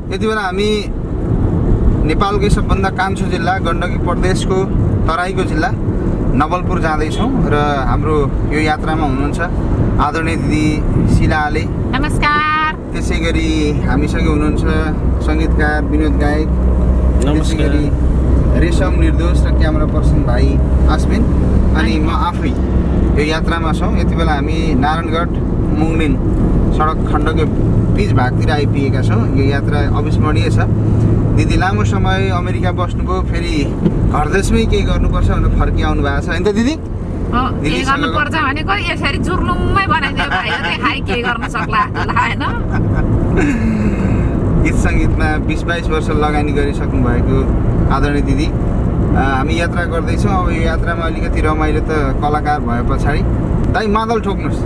यति बेला हामी नेपालकै सबभन्दा कान्छो जिल्ला गण्डकी प्रदेशको तराईको जिल्ला नवलपुर जाँदैछौँ र हाम्रो यो यात्रामा हुनुहुन्छ आदरणीय दिदी शिला आले। नमस्कार। त्यसै गरी हामीसँगै हुनुहुन्छ सङ्गीतकार विनोद गायक। त्यसै गरी रेशम निर्दोष र क्यामेरा पर्सन भाइ आस्मिन अनि म आफै यो यात्रामा छौँ। यति बेला हामी नारायणगढ मुङलिन सडक खण्डको बिच भागतिर आइपुगेका छौँ। यो यात्रा अविस्मरणीय छ। दिदी लामो समय अमेरिका बस्नुभयो, फेरि घर देशमै केही गर्नुपर्छ भनेर फर्किआउनु भएको छ होइन त दिदी? के गर्नुपर्छ भनेको यसरी जुर्लुम्मै बनाइदियो भाइ, देखाइ के गर्न सक्ला हैन। गीत सङ्गीतमा 20-22 वर्ष लगानी गरिसक्नु भएको आदरणीय दिदी। हामी यात्रा गर्दैछौँ। अब यो यात्रामा अलिकति रमाइलो त कलाकार भए पछाडि दाइ मादल ठोक्नुहोस्।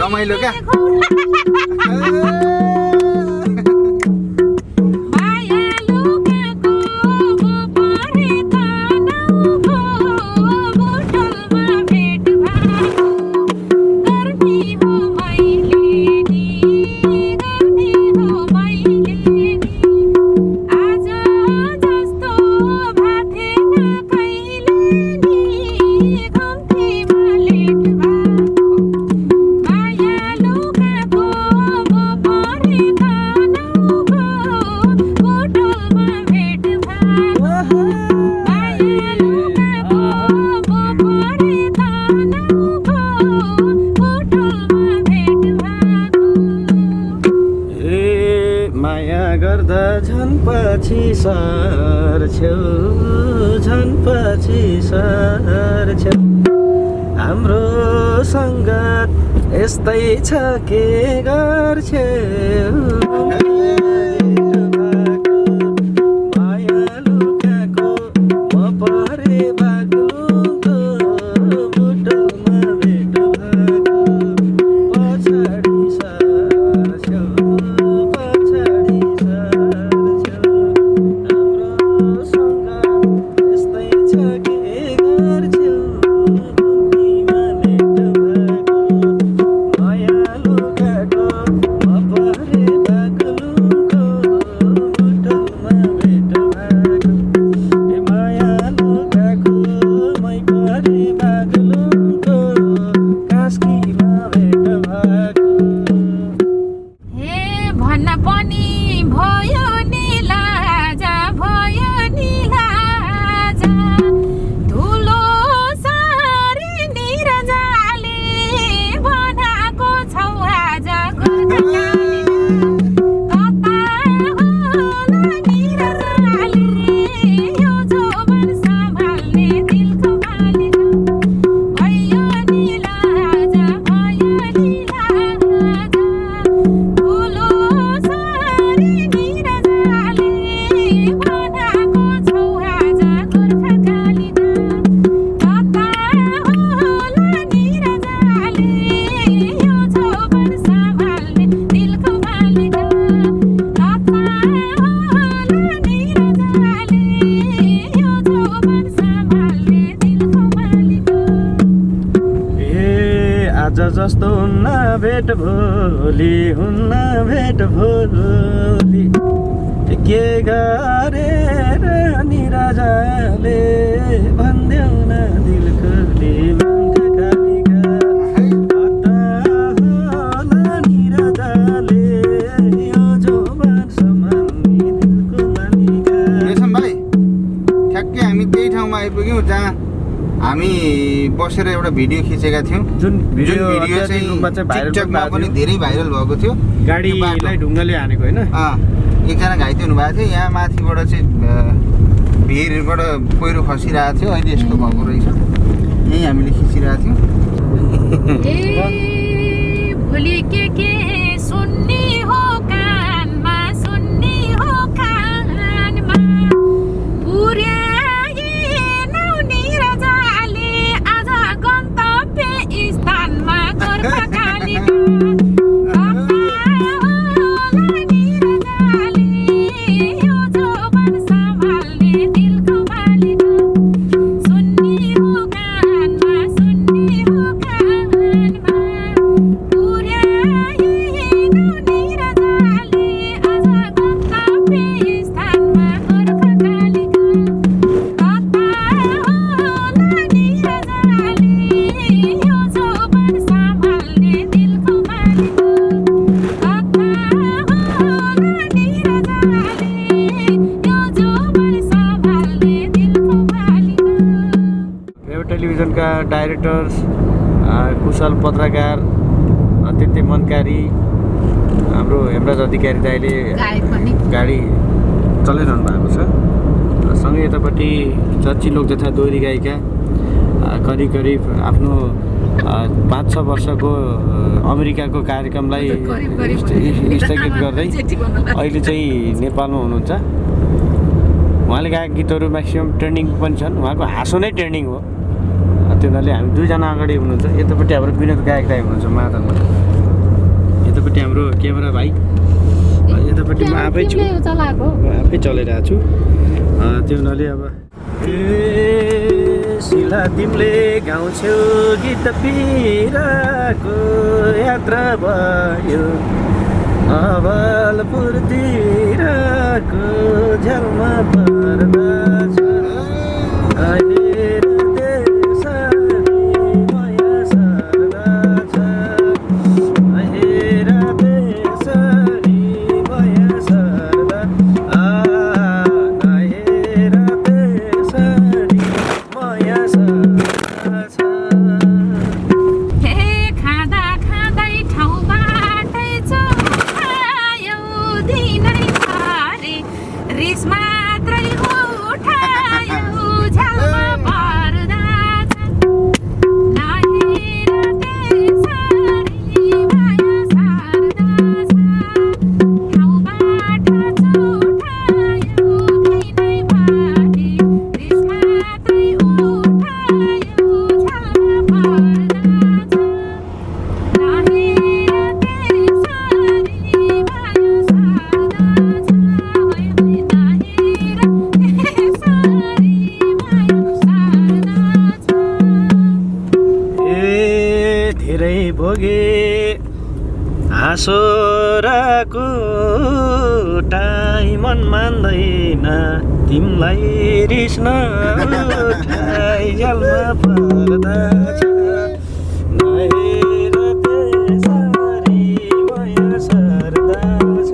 रमाइलो क्या? झन् पछि सर्छौ हाम्रो सङ्गत यस्तै छ के गर्छौ। जस्तो हुन्न भेट भोलि, हुन्न भेट भोलि के गरेर निराजाले भन्देऊ न दिल खोली मनको कालिका कता होला निराजाले यो जोबान सम्हाल्ने दिलको मालिका। रेशम भाइ ठ्याक्कै हामी त्यही ठाउँमा आइपुग्यौँ जहाँ हामी बसेर एउटा भिडियो खिचेका थियौँ। जुन भिडियो चाहिँ टिकटकमा पनि धेरै भाइरल भएको थियो। गाडीलाई ढुङ्गाले हानेको होइन? एकजना घाइते हुनुभएको थियो। यहाँ माथिबाट चाहिँ भिरबाट पहिरो खसिरहेको थियो। अहिले यस्तो भएको रहेछ। यहीँ हामीले खिचिरहेको थियौँ। भोलि के डाइरेक्टर्स, कुशल पत्रकार, अत्यन्तै मनकारी हाम्रो हेमराज अधिकारी दाइले गायक पनि गाडी चलाइरहनु भएको छ। सँगै यतापट्टि चर्ची लोकजथा दोहोरी गायिका करिब करिब आफ्नो 5-6 वर्षको अमेरिकाको कार्यक्रमलाई स्थगित गर्दै अहिले चाहिँ नेपालमा हुनुहुन्छ। उहाँले गाएको गीतहरू म्याक्सिमम् ट्रेन्डिङ पनि छन्। उहाँको हाँसो नै ट्रेन्डिङ हो। त्यो हुनाले हामी दुईजना अगाडि हुनुहुन्छ। यतापट्टि हाम्रो विनोद गायक दाइ हुनुहुन्छ मादलमा। यतापट्टि हाम्रो क्यामेरा भाइ, यतापट्टि म आफै छु, म आफै चलाइरहेको छु। त्यो हुनाले अब शिला तिमीले गाउँछौ गीत पिराको यात्रा भयो नवलपुरतिरको झ्यालमा पर्दा छ हेर त्यसरी माया सर्दा छ हेर त्यसरी माया सर्दा हेर त्यसरी माया सर्दा छ। हे खाँदा खाँदै ठाउँबाटै चुठायो दिनै पारे रिस मात्रै उठायो झ्यालमा पर्दा छ नहेर त्यसरी माया सर्दा छ ठाउँबाट चुठायो दिनै पारे रिस मात्रै उठायो झ्यालमा पर्दा छ नहेर त्यसरी माया सर्दा छ नहेर त्यसरी माया सर्दा छ। ए धेरै भोगे हाँसो र कुटाइ मन मान्दैन तिमीलाई रिस नउठाइ झ्यालमा पर्दा छ नहेर त्यसरी माया सर्दा छ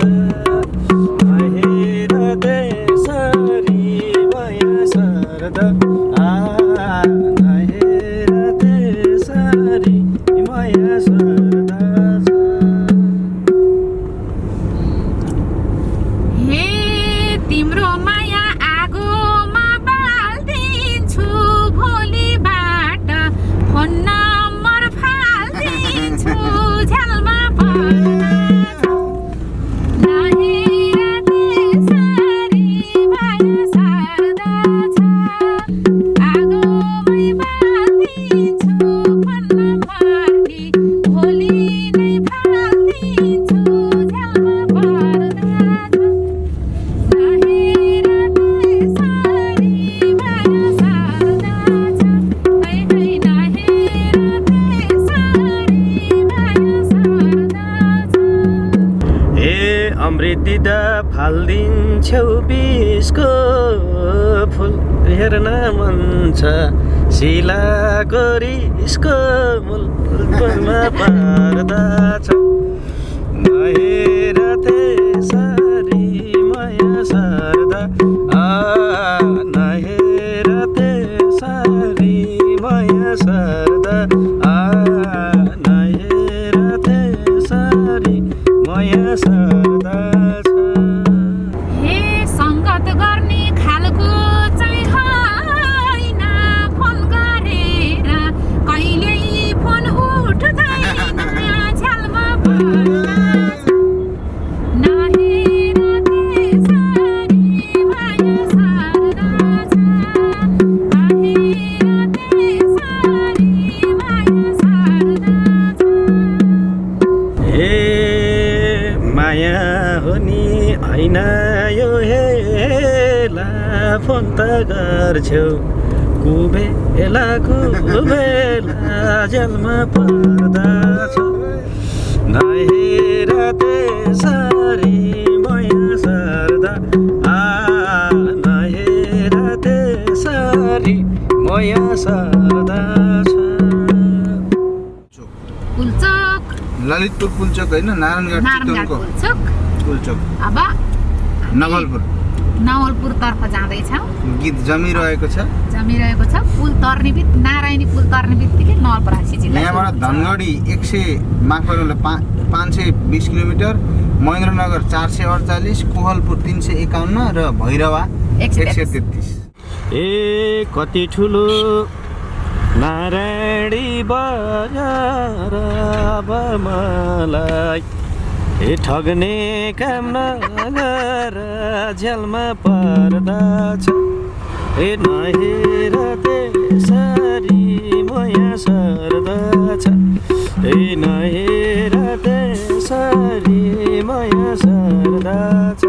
नहेर त्यसरी माया सर्दा नहेर त्यसरी माया सर्दा छ। हे तिम्रो माया आगोमा बाल्दिन्छु भोलिबाट फोन नम्बर फाल्दिन्छु झ्यालमा पर्दा छ नहेर त्यसरी माया सर्दा छ आगोमै बाल्दिन्छु फोन नम्बर नि भोलि नै फाल्दिन्छु झ्यालमा पर्दा छ नहेर त्यसरी माया सर्दा छ है नहेर त्यसरी माया सर्दा छ। ए अमृत दिँदा फालिदिन्छौ बिसको फुल हेर्न मन छ शिलाको रिसको मूलमा पर्दा छ नहेर त्यसरी माया सर्दा नहेर त्यसरी माया सर्दा नहेर त्यसरी माया सर्दा छ। हे सङ्गत गर्ने खालको चाहिँ होइन फोन गरेर कहिल्यै फोन उठ्दैन झ्यालमा पर्दा छ नहेर त्यसरी माया सर्दा छ नहेर त्यसरी माया सर्दा छ। हे माया हो नि होइन यो हेला फोन त गर्छौ कुबेला झ्यालमा पर्दा छ नहेर त्यसरी माया सर्दा नहेर त्यसरी माया सर्दा छ। पुल्चोक ललितपुर पुल्चोक होइन, नारायणगढ नारायणघाट चितवनको पुल्चोक पुल्चोक अब नवलपुर नवलपुरतर्फ जाँदैछौँ। गीत जमिरहेको छ। जमिरहेको छ। पुल तर्ने नारायणी पुल तर्ने बित्तिकै नवलपरासी जिल्ला। यहाँबाट धनगढी 520 किलोमिटर, महेन्द्रनगर 448, कोहलपुर 351 र भैरवा 133। ए कति ठुलो नारायणी बजार अब मलाई ए ठग्ने काम नगर झ्यालमा पर्दछ ए नहेर त्यसरी माया सर्दछ ए नहेर त्यसरी माया सर्दछ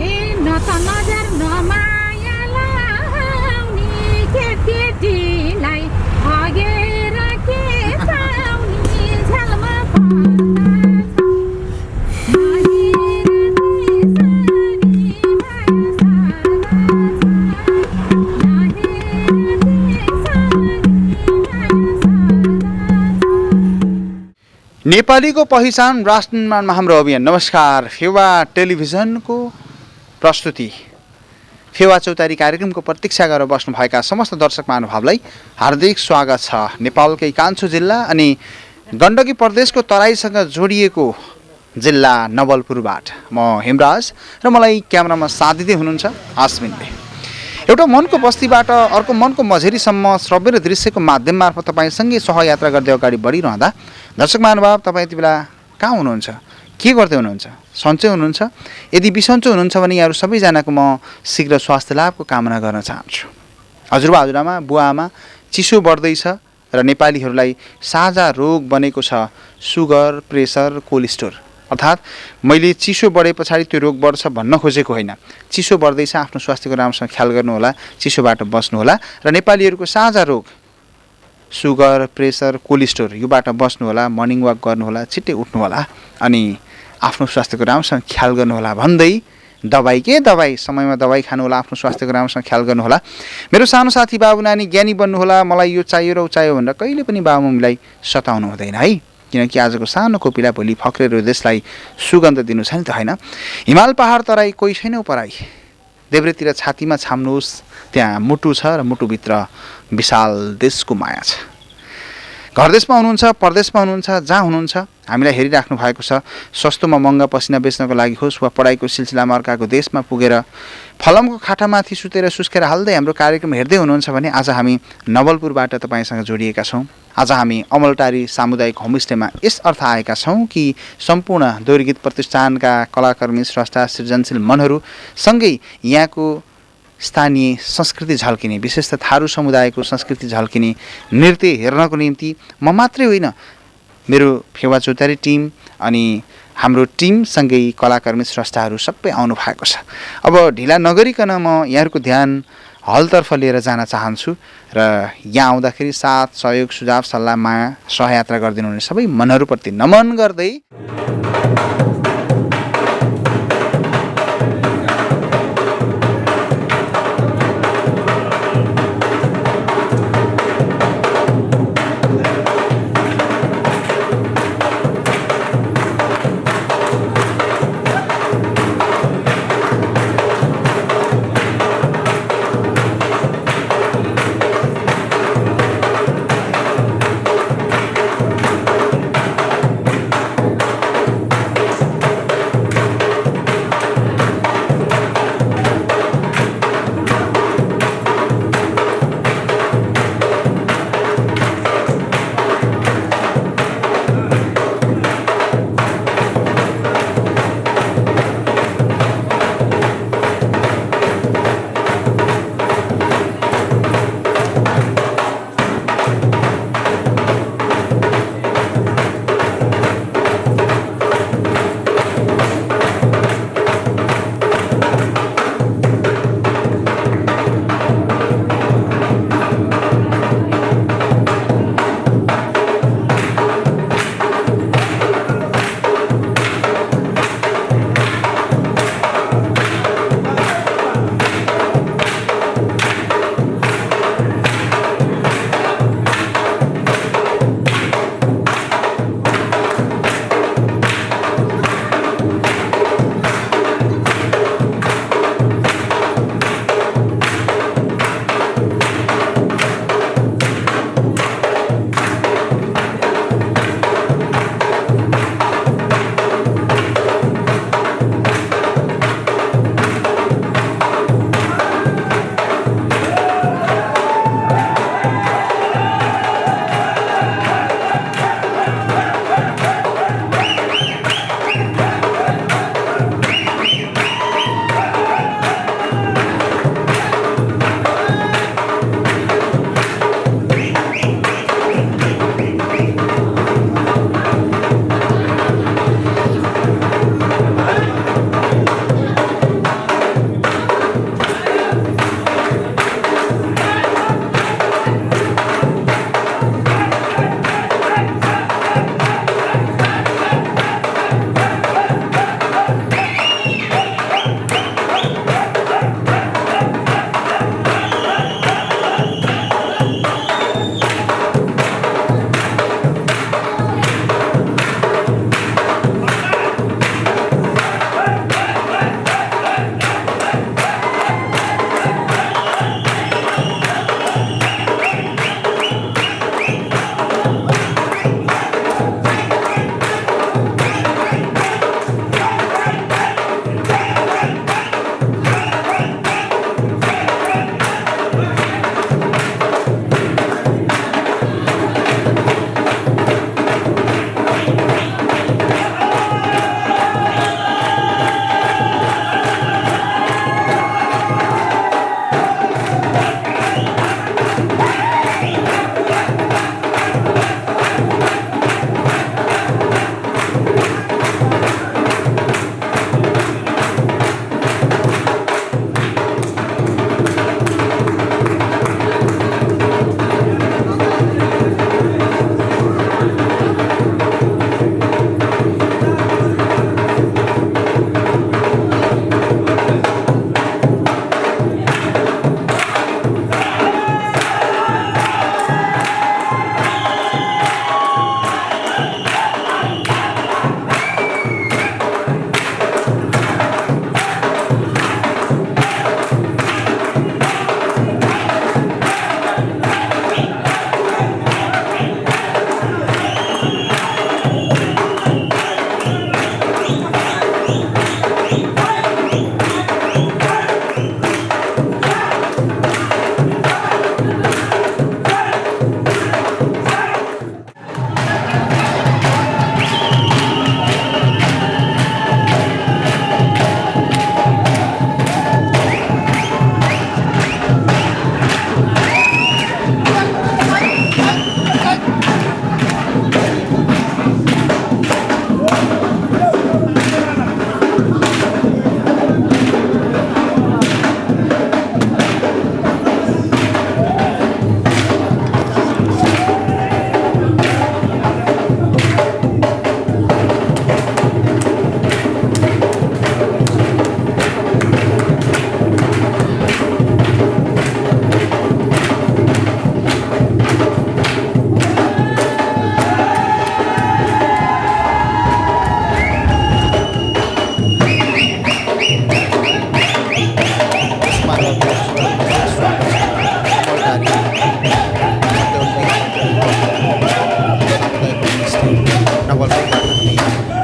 ए न त नजर न माया लाउने केटीलाई हगेर के पाउने झ्यालमा पर्दछ नहेर त्यसरी माया सर्दछ नहेर त्यसरी माया सर्दछ। नेपालीको पहिचान राष्ट्र निर्माणमा हाम्रो अभियान। नमस्कार, फेवा टेलिभिजनको प्रस्तुति फेवा चौतारी कार्यक्रमको प्रतीक्षा गरेर बस्नुभएका समस्त दर्शक महानुभावलाई हार्दिक स्वागत छ। नेपालकै कान्छो जिल्ला अनि गण्डकी प्रदेशको तराईसँग जोडिएको जिल्ला नवलपुरबाट म हेमराज र मलाई क्यामेरामा साथ दिँदै हुनुहुन्छ आश्विनले। एउटा मनको बस्तीबाट अर्को मनको मझेरीसम्म श्रव्य र दृश्यको माध्यम मार्फत तपाईँसँगै सहयात्रा गर्दै अगाडि बढिरहँदा दर्शक महानुभाव तपाईँ यति बेला कहाँ हुनुहुन्छ, के गर्दै हुनुहुन्छ, सन्चै हुनुहुन्छ? यदि बिसन्चो हुनुहुन्छ भने यहाँहरू सबैजनाको म शीघ्र स्वास्थ्य लाभको कामना गर्न चाहन्छु। हजुरबा हजुरआमा बुवा आमा चिसो बढ्दैछ र नेपालीहरूलाई साझा रोग बनेको छ सुगर, प्रेसर, कोलेस्ट्रोल। अर्थात् मैले चिसो बढे पछाडि त्यो रोग बढ्छ भन्न खोजेको होइन। चिसो बढ्दैछ, आफ्नो स्वास्थ्यको राम्रोसँग ख्याल गर्नुहोला, चिसोबाट बस्नुहोला र नेपालीहरूको साझा रोग सुगर, प्रेसर, कोलेस्ट्रोल योबाट बस्नुहोला, मर्निङ वाक गर्नुहोला, छिट्टै उठ्नुहोला अनि आफ्नो स्वास्थ्यको राम्रोसँग ख्याल गर्नुहोला भन्दै दबाई समयमा दबाई खानुहोला, आफ्नो स्वास्थ्यको राम्रोसँग ख्याल गर्नुहोला। मेरो सानो साथी बाबु नानी ज्ञानी बन्नुहोला, मलाई यो चाहियो र ऊ चाहियो भनेर कहिले पनि बाबु मम्मीलाई सताउनु हुँदैन है, किनकि आजको सानो कोपिला भोलि फक्रेर देशलाई सुगन्ध दिनु छ नि त होइन। हिमाल पहाड तराई कोही छैन पराई, देब्रेतिर छातीमा छाम्नुहोस्, त्यहाँ मुटु छ र मुटुभित्र विशाल देशको माया छ। घर देशमा हुनुहुन्छ, परदेशमा हुनुहुन्छ, जहाँ हुनुहुन्छ हामीलाई हेरिराख्नु भएको छ, सस्तोमा महँगा पसिना बेच्नको लागि होस् वा पढाइको सिलसिलामा अर्काको देशमा पुगेर फलमको खाटामाथि सुतेर सुस्केर हाल्दै हाम्रो कार्यक्रम हेर्दै हुनुहुन्छ भने आज हामी नवलपुरबाट तपाईँसँग जोडिएका छौँ। आज हामी अमलटारी सामुदायिक होमस्टेमा यस अर्थ आएका छौँ कि सम्पूर्ण दोहोरी गीत प्रतिष्ठानका कलाकर्मी, स्रष्टा, सृजनशील मनहरू सँगै यहाँको स्थानीय संस्कृति झल्किने, विशेष त थारू समुदायको संस्कृति झल्किने नृत्य हेर्नको निम्ति म मात्रै होइन, मेरो फेवा चौतारी टिम अनि हाम्रो टिमसँगै कलाकर्मी स्रष्टाहरू सबै आउनु भएको छ। अब ढिला नगरिकन म यहाँहरूको ध्यान हलतर्फ लिएर जान चाहन्छु र यहाँ आउँदाखेरि साथ, सहयोग, सुझाव, सल्लाह, माया, सहयात्रा गरिदिनु हुने सबै मनहरूप्रति नमन गर्दै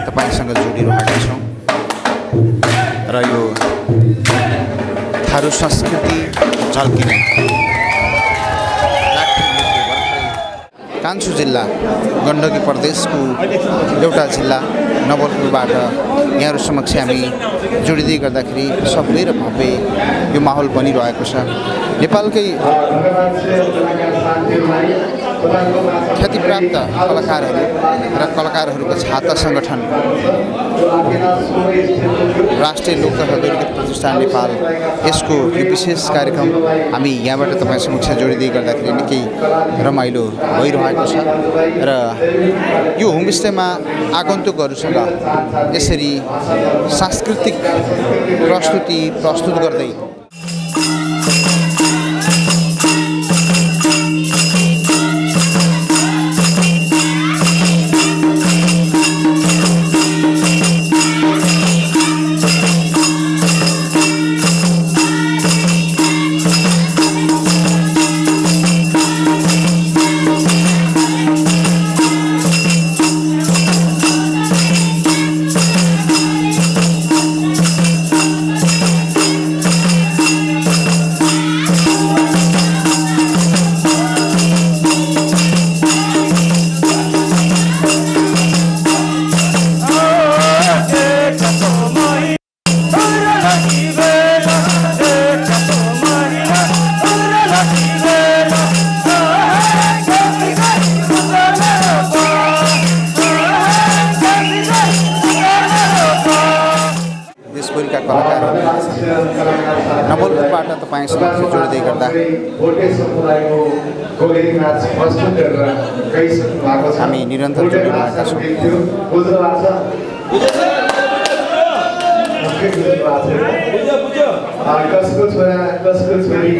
तपाईँसँग जोडिरहेका छौँ र यो थारू संस्कृति झल्किने कान्छो जिल्ला गण्डकी प्रदेशको एउटा जिल्ला नवलपुरबाट यहाँहरू समक्ष हामी जोडिँदै गर्दाखेरि सबै र भव्य यो माहौल बनिरहेको छ। नेपालकै ख्यातिप्राप्त कलाकारहरू र कलाकारहरूको छाता सङ्गठन राष्ट्रिय लोककथा गीत प्रतिष्ठान नेपाल यसको यो विशेष कार्यक्रम हामी यहाँबाट तपाईँ समक्ष जोडिँदै गर्दाखेरि निकै रमाइलो भइरहेको छ र यो होमस्टेमा आगन्तुकहरूसँग यसरी सांस्कृतिक प्रस्तुति प्रस्तुत गर्दै देशभरिका कलाकारहरू नवलपुरबाट तपाईँसँग जोड्दै गर्दा हामी निरन्तर जोडिरहेका छौँ। कसको छोरा कसको छोरी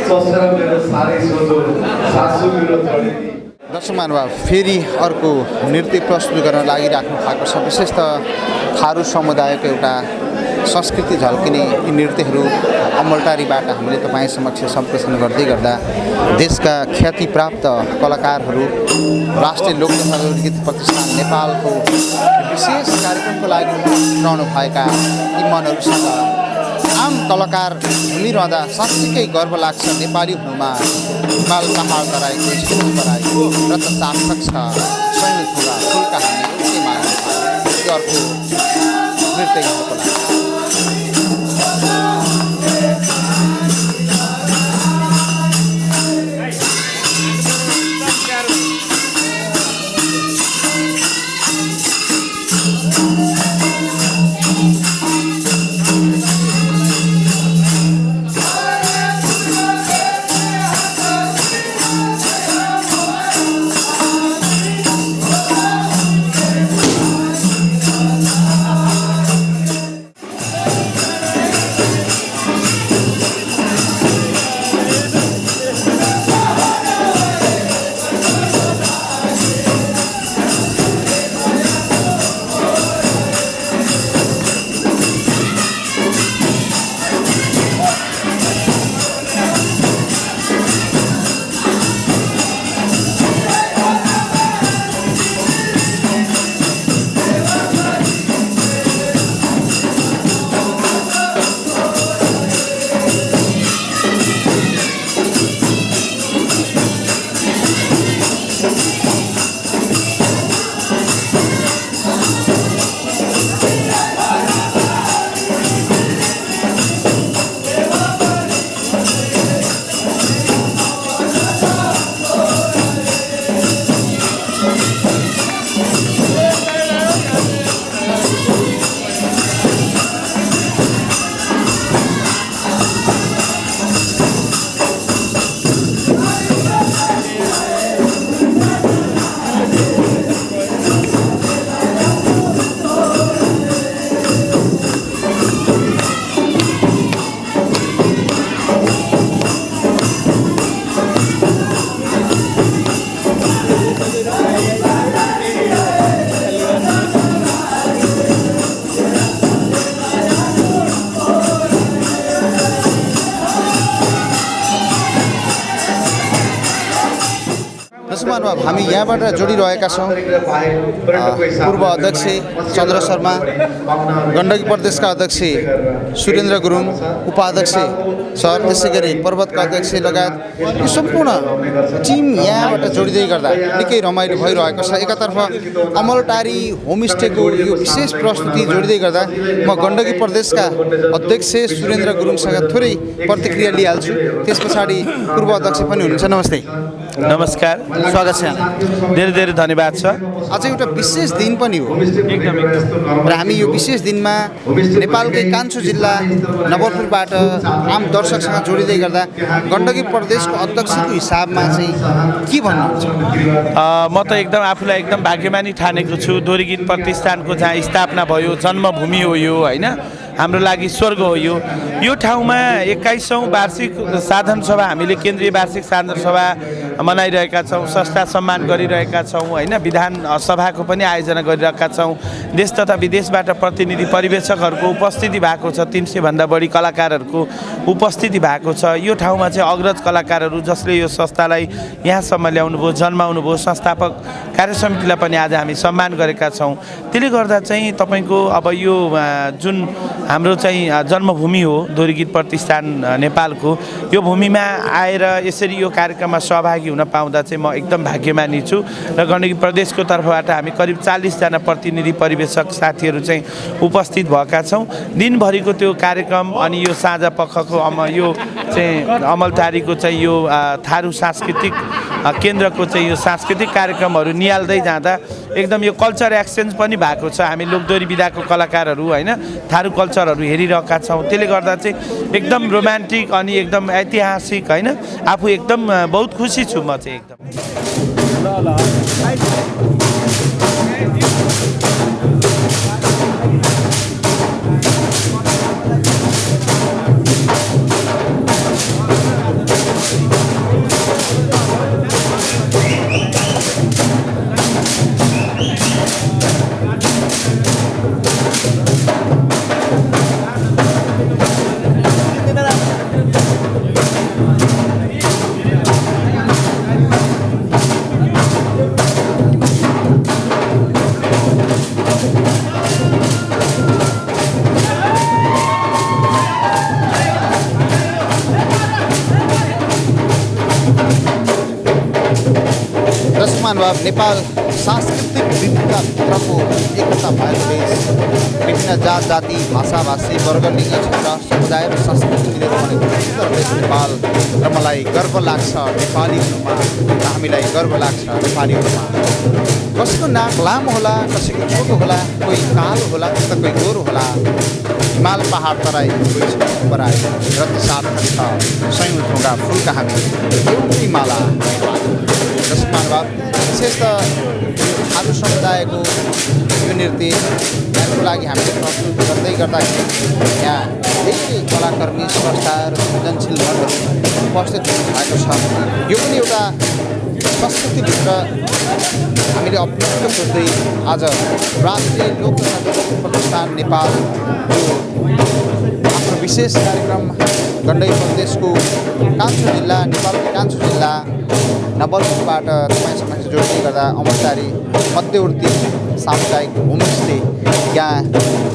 ससुरा मेरो साह्रै सोझो सासू मेरो छोरी। दर्शक महानुभाव फेरि अर्को नृत्य प्रस्तुत गर्न लागिराख्नु भएको छ। विशेष त थारू समुदायको एउटा संस्कृति झल्किने यी नृत्यहरू अमलटारीबाट हामीले तपाईँ समक्ष सम्प्रेषण गर्दै गर्दा देशका ख्यातिप्राप्त कलाकारहरू राष्ट्रिय लोककथा गीत प्रतिष्ठान नेपालको विशेष कार्यक्रमको लागि उठाउनु भएका यी मनहरूसँग आम कलाकार हुनिरहँदा साँच्चीकै गर्व लाग्छ नेपाली हुनुमा। हिमाल पहाड तराईको स्कुल तराईको र त सार्थक छ स्वयं ठुला फुलका हामी एउटै माग्नु यो अर्को नृत्य गर्नको लागि हामी यहाँबाट जोडिरहेका छौँ पूर्व अध्यक्ष चन्द्र शर्मा, गण्डकी प्रदेशका अध्यक्ष सुरेन्द्र गुरुङ, उपाध्यक्ष सर, त्यसै गरी पर्वतका अध्यक्ष लगायत यो सम्पूर्ण टिम यहाँबाट जोडिँदै गर्दा निकै रमाइलो भइरहेको छ। एकातर्फ अमलटारी होमस्टेको यो विशेष प्रस्तुति जोडिँदै गर्दा म गण्डकी प्रदेशका अध्यक्ष सुरेन्द्र गुरुङसँग थोरै प्रतिक्रिया लिइहाल्छु। त्यस पछाडि पूर्व अध्यक्ष पनि हुनुहुन्छ। नमस्ते। नमस्कार, स्वागत छ। धेरै धेरै धन्यवाद छ। आज एउटा विशेष दिन पनि हो र हामी यो विशेष दिनमा नेपालकै कान्छो जिल्ला नवलपुरबाट आम दर्शकसँग जोडिँदै गर्दा गण्डकी प्रदेशको अध्यक्षको हिसाबमा चाहिँ के भन्नुहुन्छ? म त एकदम आफूलाई एकदम भाग्यमानी ठानेको छु। दोरीगीत प्रतिष्ठानको जहाँ स्थापना भयो, जन्मभूमि हो यो, होइन, हाम्रो लागि स्वर्ग हो यो ठाउँमा 21औं वार्षिक साधन सभा, हामीले केन्द्रीय वार्षिक साधन सभा मनाइरहेका छौँ, संस्था सम्मान गरिरहेका छौँ, होइन, विधान सभाको पनि आयोजना गरिरहेका छौँ। देश तथा विदेशबाट प्रतिनिधि पर्यवेक्षकहरूको उपस्थिति भएको छ, 300 भन्दा बढी कलाकारहरूको उपस्थिति भएको छ। यो ठाउँमा चाहिँ अग्रज कलाकारहरू जसले यो संस्थालाई यहाँसम्म ल्याउनु भयो, जन्माउनु भयो, संस्थापक कार्य समितिलाई पनि आज हामी सम्मान गरेका छौँ। त्यसले गर्दा चाहिँ तपाईँको अब यो जुन हाम्रो चाहिँ जन्मभूमि हो दोरीगीत प्रतिष्ठान नेपालको, यो भूमिमा आएर यसरी यो कार्यक्रममा सहभागी हुन पाउँदा चाहिँ म एकदम भाग्यमानी छु। र गण्डकी प्रदेशको तर्फबाट हामी करिब 40 जना प्रतिनिधि पर्यवेक्षक साथीहरू चाहिँ उपस्थित भएका छौँ। दिनभरिको त्यो कार्यक्रम अनि यो साँझ पखको यो चाहिँ अमलटारीको चाहिँ यो थारू सांस्कृतिक केन्द्रको चाहिँ यो सांस्कृतिक कार्यक्रमहरू निहाल्दै जाँदा एकदम यो कल्चर एक्सचेन्ज पनि भएको छ। हामी लोकदोरी विधाको कलाकारहरू, होइन, थारू कल्चरहरू हेरिरहेका छौँ। त्यसले गर्दा चाहिँ एकदम रोमान्टिक अनि एकदम ऐतिहासिक, होइन, आफू एकदम बहुत खुसी छु म चाहिँ एकदम। नेपाल सांस्कृतिक विविधताभित्रको एकता भएको देश, विभिन्न जात जाति, भाषा भाषी, वर्ग, लिङ्ग, क्षेत्र, समुदाय र संस्कृति मिलेर बनेको सुन्दर देश नेपाल। र मलाई गर्व लाग्छ नेपाली हुनुमा, र हामीलाई गर्व लाग्छ नेपाली हुनुमा। कसैको नाक लामो होला, कसैको छोटो होला, कोही कालो होला त कोही गोरो होला। हिमाल पहाड तराई, कोही पराई, र ती सार्थक छ सयौँ थोका फुलका हामी एउटै माला। विशेष त थारू समुदायको यो नृत्य यहाँको लागि हामीले प्रस्तुत गर्दै गर्दाखेरि यहाँ धेरै कलाकर्मी, संस्था र सृजनशील मनहरू उपस्थित हुनुभएको छ। यो पनि एउटा संस्कृतिभित्र हामीले अप्नाउन खोज्दै आज राष्ट्रिय लोक तथा दोरीगीत प्रतिष्ठान नेपाल यो आफ्नो विशेष कार्यक्रम गण्डकी प्रदेशको कान्छो जिल्ला, नेपालको कान्छो जिल्ला नवलपुरबाट तपाईँसँग जोड्दै गर्दा अमलटारी मध्यवर्ती सामुदायिक होमस्टे, यहाँ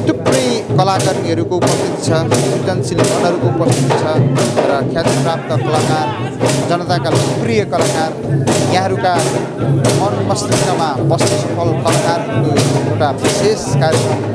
थुप्रै कलाकर्मीहरूको उपस्थिति छ, सृजनशील मनहरूको उपस्थिति छ र ख्यातिप्राप्त कलाकार, जनताका लोकप्रिय कलाकार, यहाँहरूका मन मस्तिष्कमा बस्ने सफल कलाकारहरूको एउटा विशेष कार्यक्रम।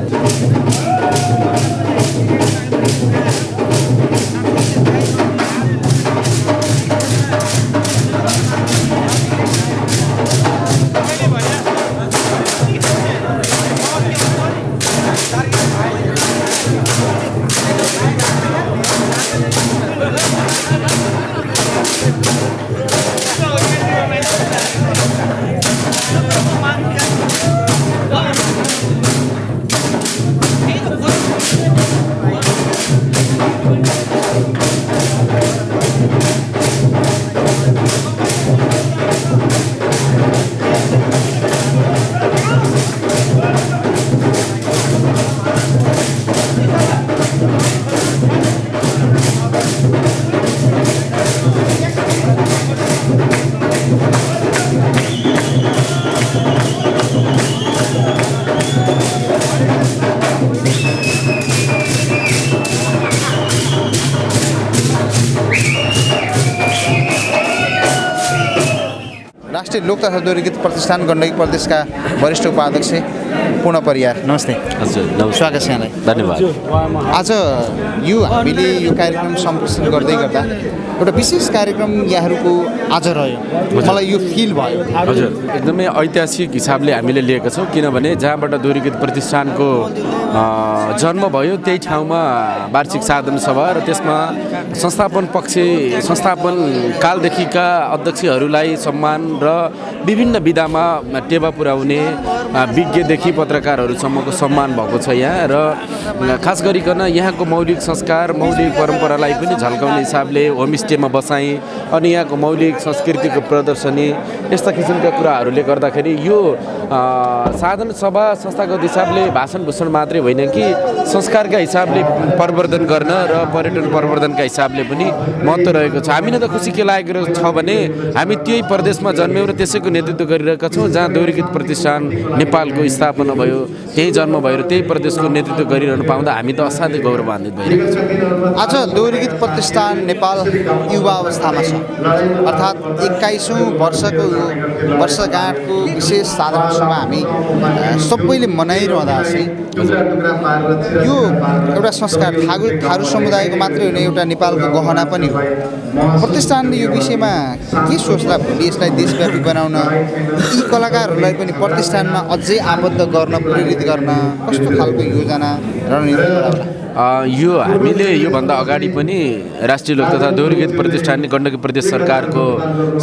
राष्ट्रिय लोक तथा दोहोरी गीत प्रतिष्ठान गण्डकी प्रदेशका वरिष्ठ उपाध्यक्ष पूर्ण परियार नमस्ते। हजुर स्वागत छ यहाँलाई। धन्यवाद। आज यो हामीले यो कार्यक्रम सम्प्रेषण गर्दै गर्दा एउटा विशेष कार्यक्रम यहाँहरूको आज रह्यो, मलाई यो फिल भयो। हजुर एकदमै ऐतिहासिक हिसाबले हामीले लिएका छौँ, किनभने जहाँबाट दोहोरी गीत प्रतिष्ठानको जन्म भयो त्यही ठाउँमा वार्षिक साधना सभा र त्यसमा संस्थापन कालदेखिका अध्यक्षहरूलाई सम्मान र विभिन्न विधामा टेवा पुर्याउने विज्ञदेखि पत्रकारहरूसम्मको सम्मान भएको छ यहाँ। र खास गरिकन यहाँको मौलिक संस्कार मौलिक परम्परालाई पनि झल्काउने हिसाबले होमस्टेमा बसाइ अनि यहाँको मौलिक संस्कृतिको प्रदर्शनी यस्ता किसिमका कुराहरूले गर्दाखेरि यो साधना सभा संस्थागत हिसाबले भाषण भूषण मात्रै होइन कि संस्कारका हिसाबले प्रवर्धन गर्न र पर्यटन प्रवर्धनका हिसाबले पनि महत्त्व रहेको छ। हामीलाई त खुसी के लागेको छ भने हामी त्यही प्रदेशमा जन्म्यौँ र त्यसैको नेतृत्व गरिरहेका छौँ जहाँ दोहोरी गीत प्रतिष्ठान नेपालको स्थापना भयो, त्यही जन्म भयो र त्यही प्रदेशको नेतृत्व गरिरहनु पाउँदा हामी त असाध्यै गौरवान्वित भइरहेका छौँ। आज दोहोरी गीत प्रतिष्ठान नेपाल युवा अवस्थामा छ, अर्थात् 21औँ वर्षको वर्षगाँठको विशेष साधना सभा हामी सबैले मनाइरहँदा चाहिँ यो एउटा संस्कार थारू समुदायको मात्रै होइन, एउटा नेपालको गहना पनि हो। प्रतिष्ठानले यो विषयमा के सोच्ला भोलि यसलाई देशव्यापी बनाउन, यी कलाकारहरूलाई पनि प्रतिष्ठानमा अझै आबद्ध गर्न प्रेरित गर्न कस्तो खालको योजना रणनीति बनाउला? यो हामीले योभन्दा अगाडि पनि राष्ट्रिय लोक तथा दोहोरी गीत प्रतिष्ठानले गण्डकी प्रदेश सरकारको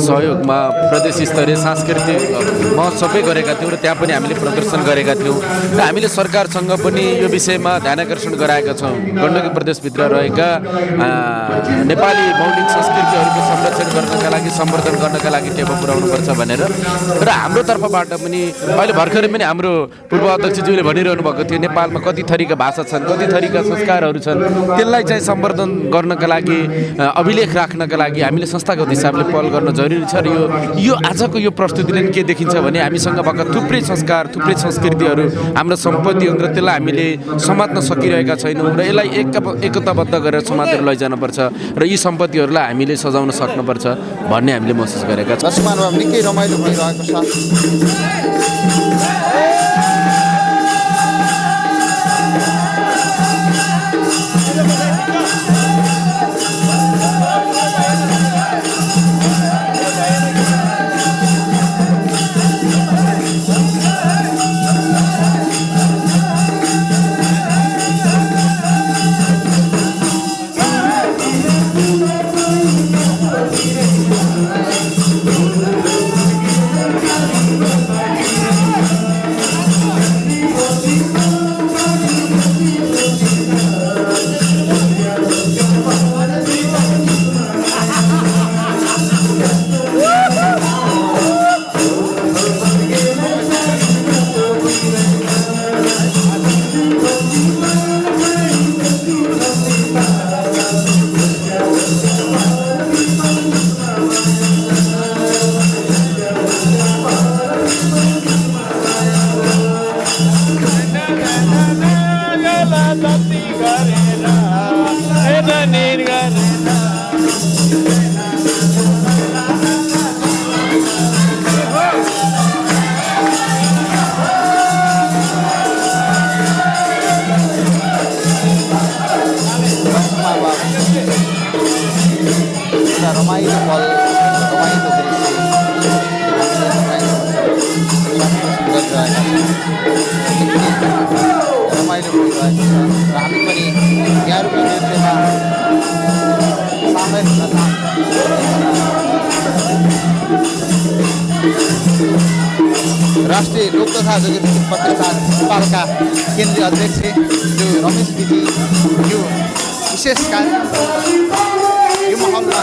सहयोगमा प्रदेश स्तरीय सांस्कृतिक महोत्सवै गरेका थियौँ र त्यहाँ पनि हामीले प्रदर्शन गरेका थियौँ र हामीले सरकारसँग पनि यो विषयमा ध्यानाकर्षण गराएका छौँ। गण्डकी प्रदेशभित्र रहेका नेपाली मौलिक संस्कृतिहरूको संरक्षण गर्नका लागि सम्वर्धन गर्नका लागि टेवा पुर्याउनुपर्छ भनेर र हाम्रो तर्फबाट पनि अहिले भर्खरै पनि हाम्रो पूर्व अध्यक्षज्यूले भनिरहनु भएको थियो नेपालमा कति थरीका भाषा छन्, कति थरीका संस्कारहरू छन्, त्यसलाई चाहिँ सम्वर्धन गर्नका लागि अभिलेख राख्नका लागि हामीले संस्थागत हिसाबले पहल गर्न जरुरी छ। र यो आजको यो प्रस्तुतिले के देखिन्छ भने हामीसँग भएका थुप्रै संस्कार थुप्रै संस्कृतिहरू हाम्रो सम्पत्ति हुन् र त्यसलाई हामीले समात्न सकिरहेका छैनौँ र यसलाई एकताबद्ध गरेर समातेर लैजानुपर्छ र यी सम्पत्तिहरूलाई हामीले सजाउन सक्नुपर्छ भन्ने हामीले महसुस गरेका छौँ। दर्शक महानुभाव निकै रमाइलो भइरहेको छ। रमाइलो पल रमाइलो रमाइलो भइरहेको छ र हामी पनि यहाँहरूको नृत्यमा सामेल हुन चाहन्छौँ। राष्ट्रिय लोक तथा दोहोरी गीत प्रतिष्ठान नेपालका केन्द्रीय अध्यक्ष जो रमेश विजी यो विशेष यो माहौलमा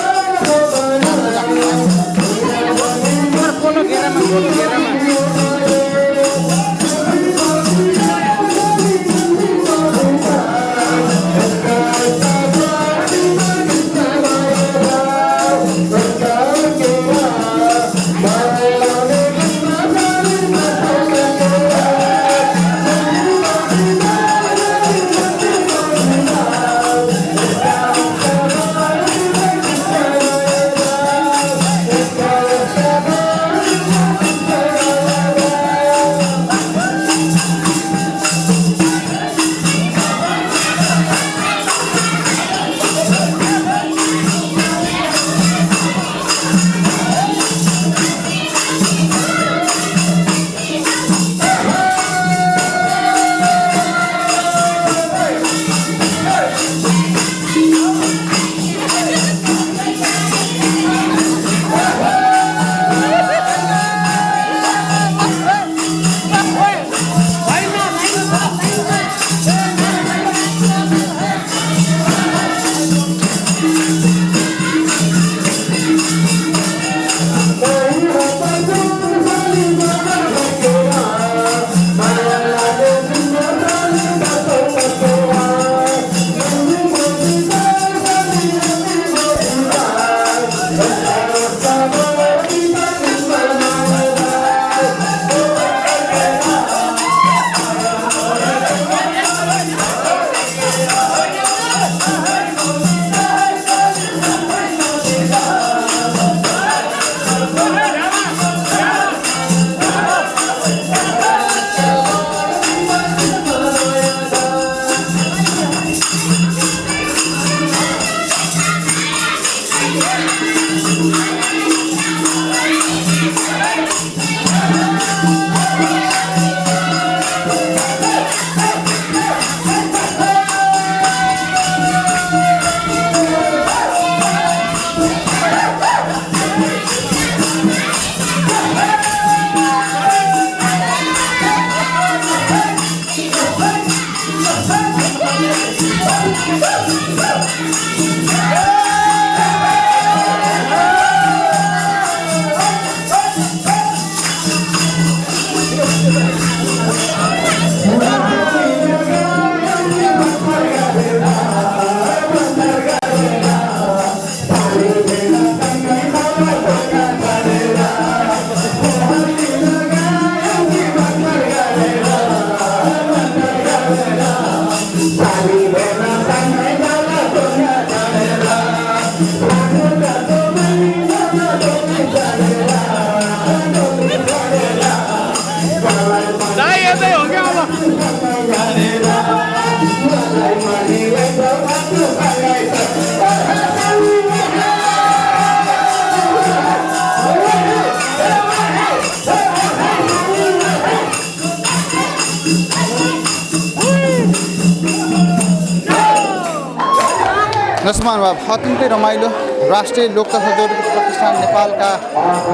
महानुभाव अत्यन्तै रमाइलो राष्ट्रिय लोक तथा दौडगीत प्रतिष्ठान नेपालका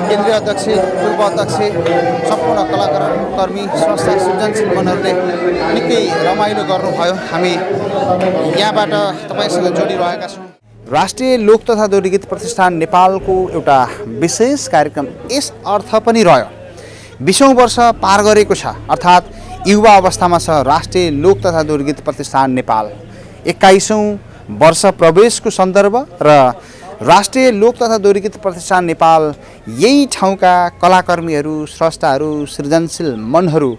केन्द्रीय अध्यक्ष पूर्व अध्यक्ष सम्पूर्ण कलाकार कर्मी संस्था सृजनशील मनहरूले निकै रमाइलो गर्नुभयो। हामी यहाँबाट तपाईँसँग जोडिरहेका छौँ। राष्ट्रिय लोक तथा दौडगीत प्रतिष्ठान नेपालको एउटा विशेष कार्यक्रम यस अर्थ पनि रह्यो 20औं वर्ष पार गरेको छ, अर्थात् युवा अवस्थामा छ राष्ट्रिय लोक तथा दौडगीत प्रतिष्ठान नेपाल। 21औं वर्ष प्रवेशको सन्दर्भ र राष्ट्रिय लोक तथा दौडगीत प्रतिष्ठान नेपाल यही ठाउँका कलाकर्मीहरू स्रष्टाहरू सृजनशील मनहरू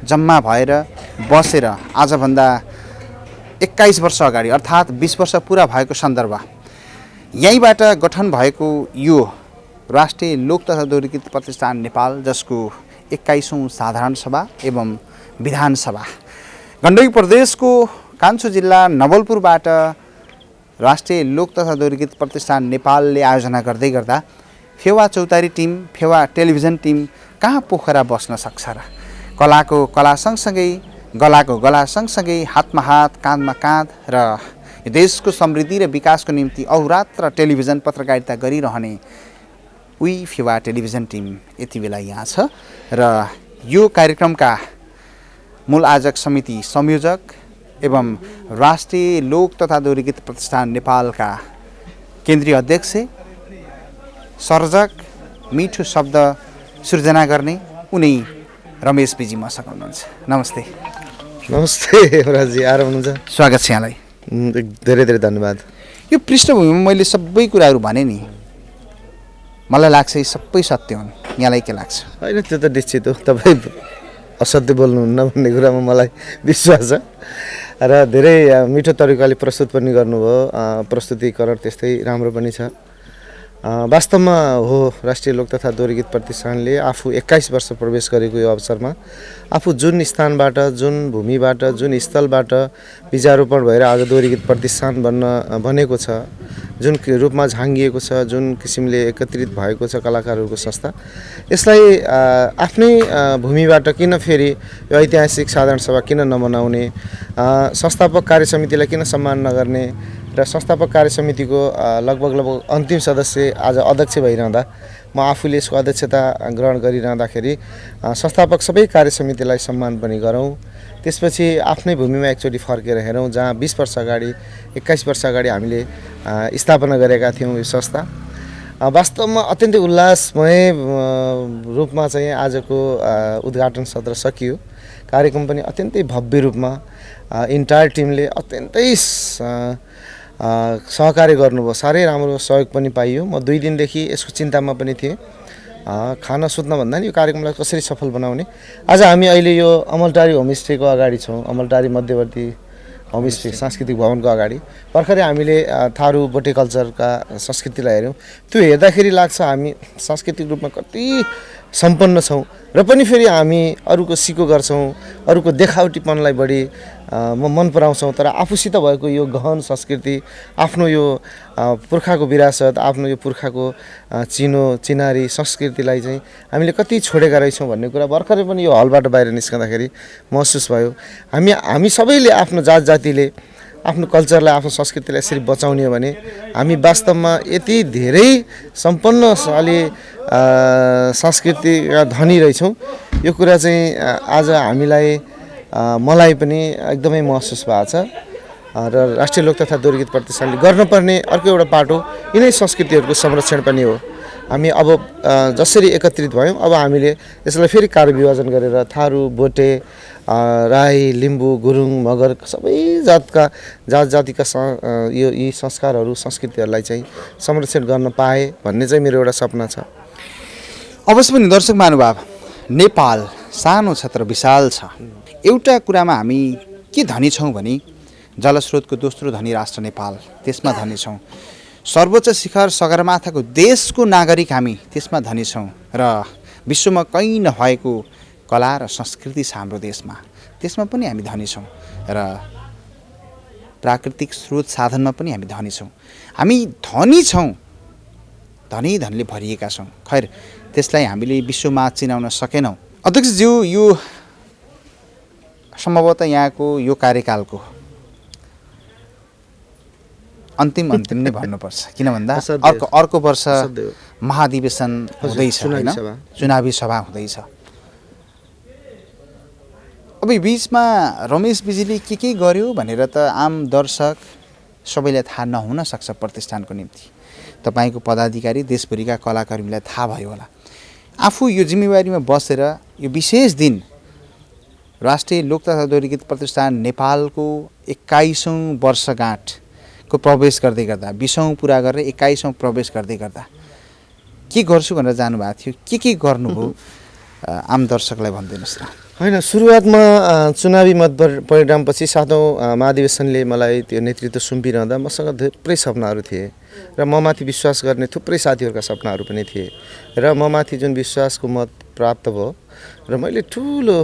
जम्मा भएर बसेर आजभन्दा 21 वर्ष अगाडि अर्थात् 20 वर्ष पुरा भएको सन्दर्भ यहीँबाट गठन भएको यो राष्ट्रिय लोक तथा दौडगीत प्रतिष्ठान नेपाल जसको 21औं साधारण सभा एवं विधान सभा गण्डकी प्रदेशको कान्छो जिल्ला नवलपुरबाट राष्ट्रिय लोक तथा दौडगीत प्रतिष्ठान नेपालले आयोजना गर्दै गर्दा फेवा चौतारी टिम फेवा टेलिभिजन टिम कहाँ पोखरा बस्न सक्छ र। कलाको कला सँगसँगै गलाको गला सँगसँगै हातमा हात काँधमा काँध र देशको समृद्धि र विकासको निम्ति अहोरात्र टेलिभिजन पत्रकारिता गरिरहने उही फेवा टेलिभिजन टिम यति बेला यहाँ छ र यो कार्यक्रमका मूल आयोजक समिति संयोजक एवं राष्ट्रिय लोक तथा दौडगीत प्रतिष्ठान नेपालका केन्द्रीय अध्यक्ष सर्जक मिठो शब्द सृजना गर्ने उनी रमेश बिजी मसँग हुनुहुन्छ। नमस्ते। नमस्ते युवराजी, आराम हुनुहुन्छ? स्वागत छ यहाँलाई। धेरै धेरै धन्यवाद। यो पृष्ठभूमिमा मैले सबै कुराहरू भने नि, मलाई लाग्छ यी सबै सत्य हुन्, यहाँलाई के लाग्छ? होइन, त्यो त निश्चित हो, तपाईँ असत्य बोल्नुहुन्न भन्ने कुरामा मलाई विश्वास छ र धेरै मिठो तरिकाले प्रस्तुत पनि गर्नुभयो। प्रस्तुतिकरण त्यस्तै राम्रो पनि छ। वास्तवमा हो राष्ट्रिय लोक तथा दौडगीत प्रतिष्ठानले आफू 21 वर्ष प्रवेश गरेको यो अवसरमा आफू जुन स्थानबाट जुन भूमिबाट जुन स्थलबाट बीजारोपण भएर आज दौडगीत प्रतिष्ठान बनेको छ, जुन रूपमा झाँगिएको छ, जुन किसिमले एकत्रित भएको छ कलाकारहरूको संस्था, यसलाई आफ्नै भूमिबाट किन फेरि यो ऐतिहासिक साधारण सभा किन नमनाउने, संस्थापक कार्य समितिलाई किन सम्मान नगर्ने र संस्थापक कार्य समितिको लगभग अन्तिम सदस्य आज अध्यक्ष भइरहँदा म आफूले यसको अध्यक्षता ग्रहण गरिरहँदाखेरि संस्थापक सबै कार्य समितिलाई सम्मान पनि गरौँ। त्यसपछि आफ्नै भूमिमा एकचोटि फर्केर हेरौँ, जहाँ 20 वर्ष अगाडि 21 वर्ष अगाडि हामीले स्थापना गरेका थियौँ यो संस्था। वास्तवमा अत्यन्तै उल्लासमय रूपमा चाहिँ आजको उद्घाटन सत्र सकियो। कार्यक्रम पनि अत्यन्तै भव्य रूपमा इन्टायर टिमले अत्यन्तै सहकार्य गर्नुभयो। साह्रै राम्रो सहयोग पनि पाइयो। म 2 दिनदेखि यसको चिन्तामा पनि थिएँ, खाना सुत्न भन्दा नि यो कार्यक्रमलाई कसरी सफल बनाउने। आज हामी अहिले यो अमलटारी होमस्टेको अगाडि छौँ, अमलटारी मध्यवर्ती होमस्टे सांस्कृतिक भवनको अगाडि। भर्खरै हामीले थारू बोटेकल्चरका संस्कृतिलाई हेऱ्यौँ। त्यो हेर्दाखेरि लाग्छ हामी सांस्कृतिक रूपमा कति सम्पन्न छौँ र पनि फेरि हामी अरूको सिको गर्छौँ, अरूको देखावटीपनलाई बढी मन पराउँछौँ। तर आफूसित भएको यो गहन संस्कृति, आफ्नो यो पुर्खाको विरासत, आफ्नो यो पुर्खाको चिनारी संस्कृतिलाई चाहिँ हामीले कति छोडेका रहेछौँ भन्ने कुरा भर्खरै पनि यो हलबाट बाहिर निस्कँदाखेरि महसुस भयो। हामी सबैले आफ्नो जात जातिले आफ्नो कल्चरलाई आफ्नो संस्कृतिलाई यसरी बचाउने हो भने हामी वास्तवमा यति धेरै सम्पन्नशाली संस्कृतिका धनी रहेछौँ। यो कुरा चाहिँ आज हामीलाई मलाई पनि एकदमै महसुस भएको छ र राष्ट्रिय लोक तथा दौडगीत प्रतिष्ठानले गर्नुपर्ने अर्को एउटा पाटो यिनै संस्कृतिहरूको संरक्षण पनि हो। हामी अब जसरी एकत्रित भयौँ, अब हामीले यसलाई फेरि कार्यविभाजन गरेर थारू बोटे राई लिम्बू गुरुङ मगर सबै जात जातिका यी संस्कारहरू संस्कृतिहरूलाई चाहिँ संरक्षण गर्न पाए भन्ने चाहिँ मेरो एउटा सपना छ। अवश्य पनि दर्शक महानुभाव, नेपाल सानो छ तर विशाल छ। एउटा कुरामा हामी के धनी छौँ भने जलस्रोतको दोस्रो धनी राष्ट्र नेपाल, त्यसमा धनी छौँ। सर्वोच्च शिखर सगरमाथाको देशको नागरिक हामी, त्यसमा धनी छौँ। र विश्वमा कहीँ नभएको कला र संस्कृति छ हाम्रो देशमा, त्यसमा पनि हामी धनी छौँ। र प्राकृतिक स्रोत साधनमा पनि हामी धनी छौँ। हामी धनी छौँ, धनी धनले भरिएका छौँ। खैर, त्यसलाई हामीले विश्वमा चिनाउन सकेनौँ। अध्यक्षज्यू, यो सम्भवतः यहाँको यो कार्यकालको अन्तिम नै भन्नुपर्छ किन भन्दा असाध्य। अर्को वर्ष असाध्य हो। महाधिवेशन हुँदैछ चुनावी हैन? सभा। चुनावी सभा हुँदैछ। अब यो बिचमा रमेश विजीले के गर्यो भनेर त आम दर्शक सबैलाई थाहा नहुन सक्छ प्रतिष्ठानको निम्ति। तपाईँको पदाधिकारी देशभरिका कलाकर्मीलाई थाहा भयो होला। आफू यो जिम्मेवारीमा बसेर यो विशेष दिन राष्ट्रिय लोक तथा दोहोरी-गीत प्रतिष्ठान नेपालको 21औं वर्षगाँठको प्रवेश गर्दै गर्दा 20औं पुरा गरेर 21औं प्रवेश गर्दै गर्दा के गर्छु भनेर जानुभएको थियो, के गर्नुभयो आम दर्शकलाई भनिदिनुहोस् न। होइन, सुरुवातमा चुनावी मत परिणामपछि 7औं महाधिवेशनले मलाई त्यो नेतृत्व सुम्पिरहँदा मसँग थुप्रै सपनाहरू थिए र ममाथि विश्वास गर्ने थुप्रै साथीहरूका सपनाहरू पनि थिए र ममाथि जुन विश्वासको मत प्राप्त भयो र मैले ठुलो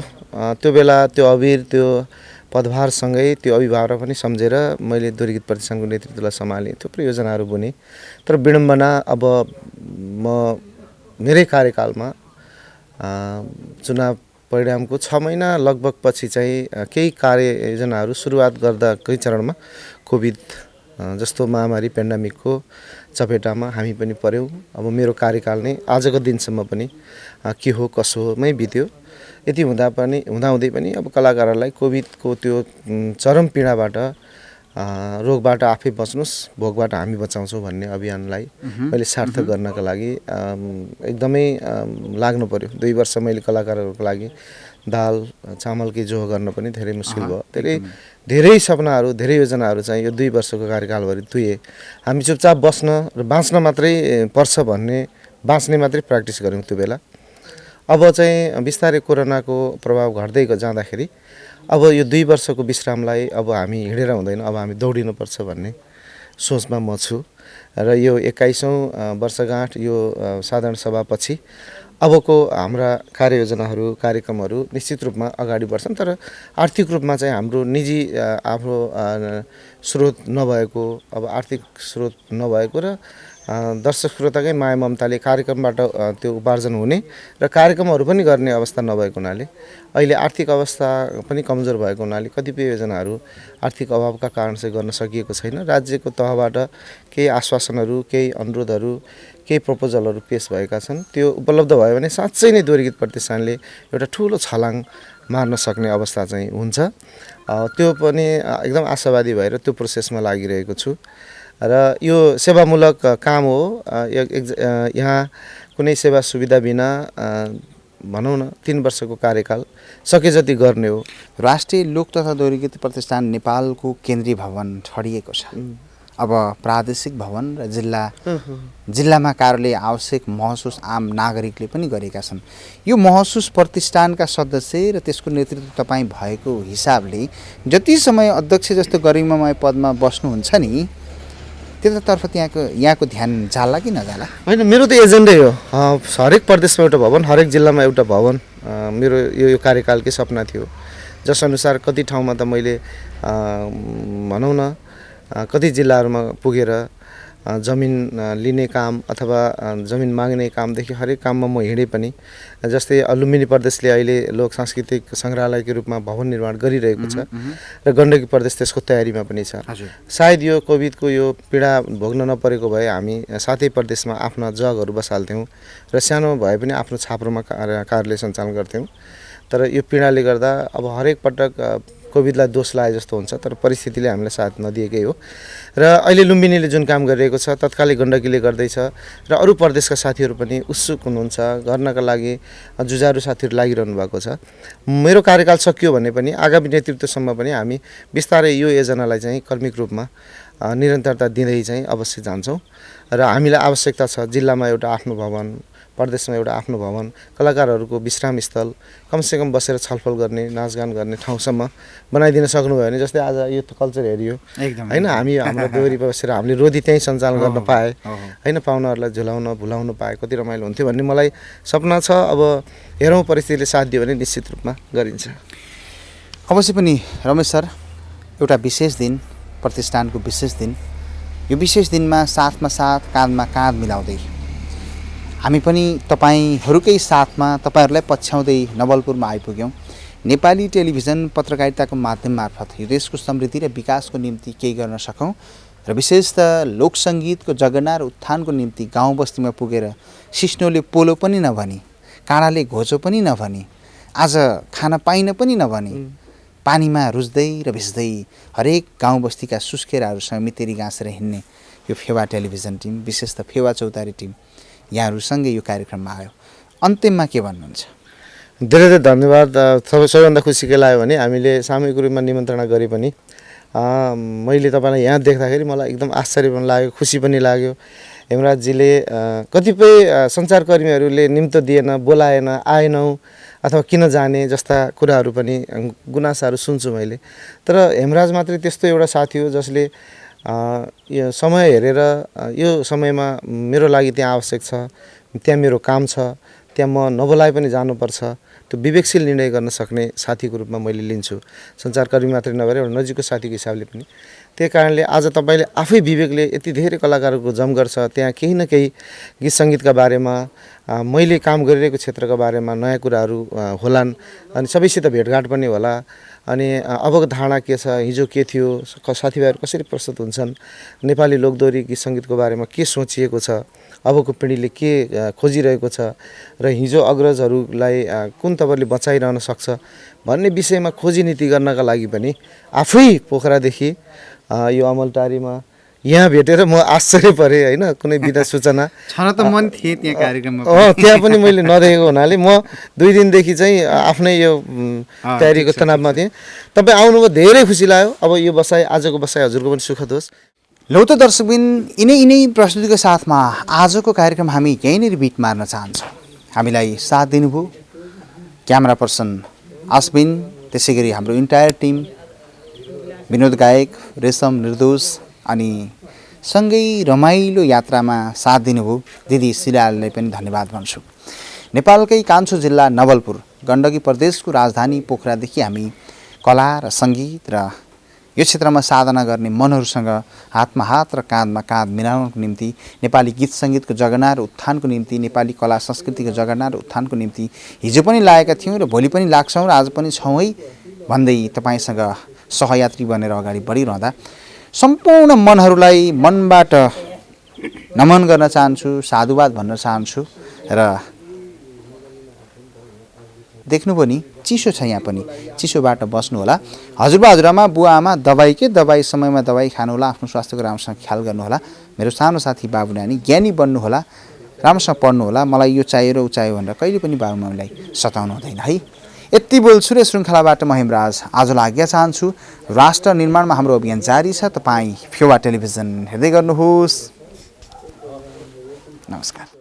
त्यो बेला त्यो अबिर त्यो पदभारसँगै त्यो अभिभावना पनि सम्झेर मैले दोहोरी-गीत प्रतिष्ठानको नेतृत्वलाई सम्हालेँ, थुप्रै योजनाहरू बुनेँ। तर विडम्बना अब मेरै कार्यकालमा चुनाव परिणामको 6 महिना लगभग पछि चाहिँ केही कार्ययोजनाहरू सुरुवात गर्दाकै चरणमा कोभिड जस्तो महामारी पेन्डेमिकको चपेटामा हामी पनि पर्यौँ। अब मेरो कार्यकाल नै आजको दिनसम्म पनि के हो कसो मै बित्यो। यति हुँदाहुँदै पनि अब कलाकारहरूलाई कोभिडको त्यो चरम पीडाबाट रोगबाट आफै बच्नुस्, भोगबाट हामी बचाउँछौँ भन्ने अभियानलाई मैले सार्थक गर्नका लागि एकदमै लाग्नु पर्यो। 2 वर्ष मैले कलाकारहरूको लागि दाल चामलकै जोह गर्न पनि धेरै मुस्किल भयो। धेरै सपनाहरू धेरै योजनाहरू चाहिँ यो 2 वर्षको कार्यकालभरि तुए। हामी चुपचाप बस्न र बाँच्न मात्रै पर्छ भन्ने बाँच्ने मात्रै प्र्याक्टिस गऱ्यौँ त्यो बेला। अब चाहिँ बिस्तारै कोरोनाको प्रभाव घट्दै जाँदाखेरि अब यो 2 वर्षको विश्रामलाई अब हामी हिँडेर हुँदैन, अब हामी दौडिनुपर्छ भन्ने सोचमा म छु र यो 21औं वर्षगाँठ यो साधारण सभापछि अबको हाम्रा कार्ययोजनाहरू कार्यक्रमहरू निश्चित रूपमा अगाडि बढ्छन्। तर आर्थिक रूपमा चाहिँ हाम्रो निजी आफ्नो स्रोत नभएको, अब आर्थिक स्रोत नभएको र दर्शक श्रोताकै माया ममताले कार्यक्रमबाट त्यो उपार्जन हुने र कार्यक्रमहरू पनि गर्ने अवस्था नभएको हुनाले अहिले आर्थिक अवस्था पनि कमजोर भएको हुनाले कतिपय योजनाहरू आर्थिक अभावका कारण चाहिँ गर्न सकिएको छैन। राज्यको तहबाट केही आश्वासनहरू, केही अनुरोधहरू, केही प्रपोजलहरू पेश भएका छन्। त्यो उपलब्ध भयो भने साँच्चै नै दोहोरी-गीत प्रतिष्ठानले एउटा ठुलो छलाङ मार्न सक्ने अवस्था चाहिँ हुन्छ। त्यो पनि एकदम आशावादी भएर त्यो प्रोसेसमा लागिरहेको छु र यो सेवामूलक काम हो। यहाँ कुनै सेवा सुविधा बिना भनौँ न 3 वर्षको कार्यकाल सके जति गर्ने हो। राष्ट्रिय लोक तथा दोहोरी-गीत प्रतिष्ठान नेपालको केन्द्रीय भवन छडिएको छ। अब प्रादेशिक भवन र जिल्लामा कार्यालय आवश्यक महसुस आम नागरिकले पनि गरेका छन्। यो महसुस प्रतिष्ठानका सदस्य र त्यसको नेतृत्व तपाईँ भएको हिसाबले जति समय अध्यक्ष जस्तो गरिमामय पदमा बस्नुहुन्छ नि, त्यतातर्फ यहाँको ध्यान जाला कि नजाला? होइन, मेरो त एजेन्डै हो। हरेक प्रदेशमा एउटा भवन, हरेक जिल्लामा एउटा भवन मेरो यो कार्यकालकै सपना थियो। जसअनुसार कति ठाउँमा त मैले भनौँ न कति जिल्लाहरूमा पुगेर जमिन लिने काम अथवा जमिन माग्ने कामदेखि हरेक काममा म हिँडे पनि। जस्तै लुम्बिनी प्रदेशले अहिले लोक सांस्कृतिक सङ्ग्रहालयको रूपमा भवन निर्माण गरिरहेको छ र गण्डकी प्रदेश त्यसको तयारीमा पनि छ। सायद यो कोभिडको यो पीडा भोग्न नपरेको भए हामी सातै प्रदेशमा आफ्ना जगहरू बसाल्थ्यौँ र सानो भए पनि आफ्नो छाप्रोमा कार्यालय सञ्चालन गर्थ्यौँ। तर यो पीडाले गर्दा अब हरेक पटक कोभिडलाई दोष लाए जस्तो हुन्छ, तर परिस्थितिले हामीलाई साथ नदिएकै हो। र अहिले लुम्बिनीले जुन काम गरिरहेको छ तत्कालै गण्डकीले गर्दैछ र अरू प्रदेशका साथीहरू पनि उत्सुक हुनुहुन्छ, गर्नका लागि जुझारु साथीहरू लागिरहनु भएको छ। मेरो कार्यकाल सकियो भने पनि आगामी नेतृत्वसम्म पनि हामी बिस्तारै यो योजनालाई चाहिँ कर्मिक रूपमा निरन्तरता दिँदै चाहिँ अवश्य जान्छौँ र हामीलाई आवश्यकता छ जिल्लामा एउटा आफ्नो भवन, प्रदेशमा एउटा आफ्नो भवन, कलाकारहरूको विश्राम स्थल, कमसेकम बसेर छलफल गर्ने, नाचगान गर्ने ठाउँसम्म बनाइदिन सक्नुभयो भने। जस्तै आज यो कल्चर हेरियो होइन, हामी हाम्रो दोहोरी बसेर हामीले रोदी त्यहीँ सञ्चालन गर्न पाएँ होइन, पाहुनाहरूलाई झुलाउन भुलाउन पाएँ, कति रमाइलो हुन्थ्यो भन्ने मलाई सपना छ। अब हेरौँ परिस्थितिले साथ दियो भने निश्चित रूपमा गरिन्छ। अवश्य पनि रमेश सर, एउटा विशेष दिन, प्रतिष्ठानको विशेष दिन, यो विशेष दिनमा साथमा साथ काँधमा काँध मिलाउँदै हामी पनि तपाईँहरूकै साथमा तपाईँहरूलाई पछ्याउँदै नवलपुरमा आइपुग्यौँ। नेपाली टेलिभिजन पत्रकारिताको माध्यम मार्फत यो देशको समृद्धि र विकासको निम्ति केही गर्न सकौँ र विशेषतः लोकसङ्गीतको जगना र उत्थानको निम्ति गाउँ बस्तीमा पुगेर सिस्नोले पोलो पनि नभनी, काँडाले घोचो पनि नभनी, आज खान पाइन पनि नभनी, पानीमा रुच्दै र भिज्दै हरेक गाउँ बस्तीका सुस्केराहरूसँग मितेरी गाँसेर हिँड्ने यो फेवा टेलिभिजन टिम, विशेष त फेवा चौतारी टिम यहाँहरूसँगै यो कार्यक्रममा आयो। अन्त्यमा के भन्नुहुन्छ? धेरै धेरै धन्यवाद। सबैभन्दा खुसी के लाग्यो भने हामीले सामूहिक रूपमा निमन्त्रणा गरे पनि मैले तपाईँलाई यहाँ देख्दाखेरि मलाई एकदम आश्चर्य पनि लाग्यो, खुसी पनि लाग्यो। हेमराजजीले कतिपय सञ्चारकर्मीहरूले निम्तो दिएन, बोलाएन, आएनौँ अथवा किन जाने जस्ता कुराहरू पनि गुनासाहरू सुन्छु मैले। तर हेमराज मात्रै त्यस्तो एउटा साथी हो जसले यो समय हेरेर यो समयमा मेरो लागि त्यहाँ आवश्यक छ, त्यहाँ मेरो काम छ, त्यहाँ म नबोलाए पनि जानुपर्छ, त्यो विवेकशील निर्णय गर्न सक्ने साथीको रूपमा मैले लिन्छु। सञ्चारकर्मी मात्रै नभएर एउटा नजिकको साथीको हिसाबले पनि। त्यही कारणले आज तपाईँले आफै विवेकले यति धेरै कलाकारहरूको जमघट छ, त्यहाँ केही न केही गीत सङ्गीतका बारेमा मैले काम गरिरहेको क्षेत्रका बारेमा नयाँ कुराहरू होलान् अनि सबैसित भेटघाट पनि होला। अनि अबको धारणा के छ, हिजो के थियो, साथीभाइहरू कसरी प्रस्तुत हुन्छन्, नेपाली लोकदोहोरी गीत सङ्गीतको बारेमा के सोचिएको छ, अबको पिँढीले के खोजिरहेको छ र हिजो अग्रजहरूलाई कुन तपाईँले बचाइरहन सक्छ भन्ने विषयमा खोजी नीति गर्नका लागि पनि आफै पोखरादेखि यो अमलटारीमा यहाँ भेटेर म आश्चर्य परेँ होइन। कुनै बिदा सूचना छन त मन थिए त्यहाँ कार्यक्रममा त्यहाँ पनि मैले नदेखेको हुनाले म 2 दिनदेखि चाहिँ आफ्नै यो तयारीको तनावमा थिएँ। तपाईँ आउनुभयो, धेरै खुसी लाग्यो। अब यो बसाइ, आजको बसाइ हजुरको पनि सुखद होस्। लौ त दर्शकबिन, यिनै प्रस्तुतिको साथमा आजको कार्यक्रम हामी यहीँनिर बिट मार्न चाहन्छौँ। हामीलाई साथ दिनुभयो क्यामेरा पर्सन आस्बिन, त्यसै गरी हाम्रो इन्टायर टिम, विनोद गायक, रेशम, निर्दोष अनि सँगै रमाइलो यात्रामा साथ दिनुभयो दिदी शिलाललाई पनि धन्यवाद भन्छु। नेपालकै कान्छो जिल्ला नवलपुर, गण्डकी प्रदेशको राजधानी पोखरादेखि हामी कला र सङ्गीत र यो क्षेत्रमा साधना गर्ने मनहरूसँग हातमा हात र काँधमा काँध मिलाउनको निम्ति, नेपाली गीत सङ्गीतको जगना र उत्थानको निम्ति, नेपाली कला संस्कृतिको जगना र उत्थानको निम्ति हिजो पनि लागेका थियौँ र भोलि पनि लाग्छौँ र आज पनि छौँ है भन्दै तपाईँसँग सहयात्री बनेर अगाडि बढिरहँदा सम्पूर्ण मनहरूलाई मनबाट नमन गर्न चाहन्छु, साधुवाद भन्न चाहन्छु। र देख्नुभयो नि, चिसो छ यहाँ पनि, चिसोबाट बस्नु होला। हजुरबा हजुरआमा बुवा आमा दबाई समयमा दबाई खानु होला, आफ्नो स्वास्थ्यको राम्रोसँग ख्याल गर्नु होला। मेरो सानो साथी बाबु नानी ज्ञानी बन्नु होला, राम्रोसँग पढ्नु होला। मलाई यो चाहियो र ऊ चाहियो भनेर कहिले पनि बाबु आमालाई सताउनु हुँदैन है। यति बोल्छु र श्रृङ्खलाबाट म हेमराज आजलाई आज्ञा चाहन्छु। राष्ट्र निर्माणमा हाम्रो अभियान जारी छ। तपाईँ फेवा टेलिभिजन हेर्दै गर्नुहोस्। नमस्कार।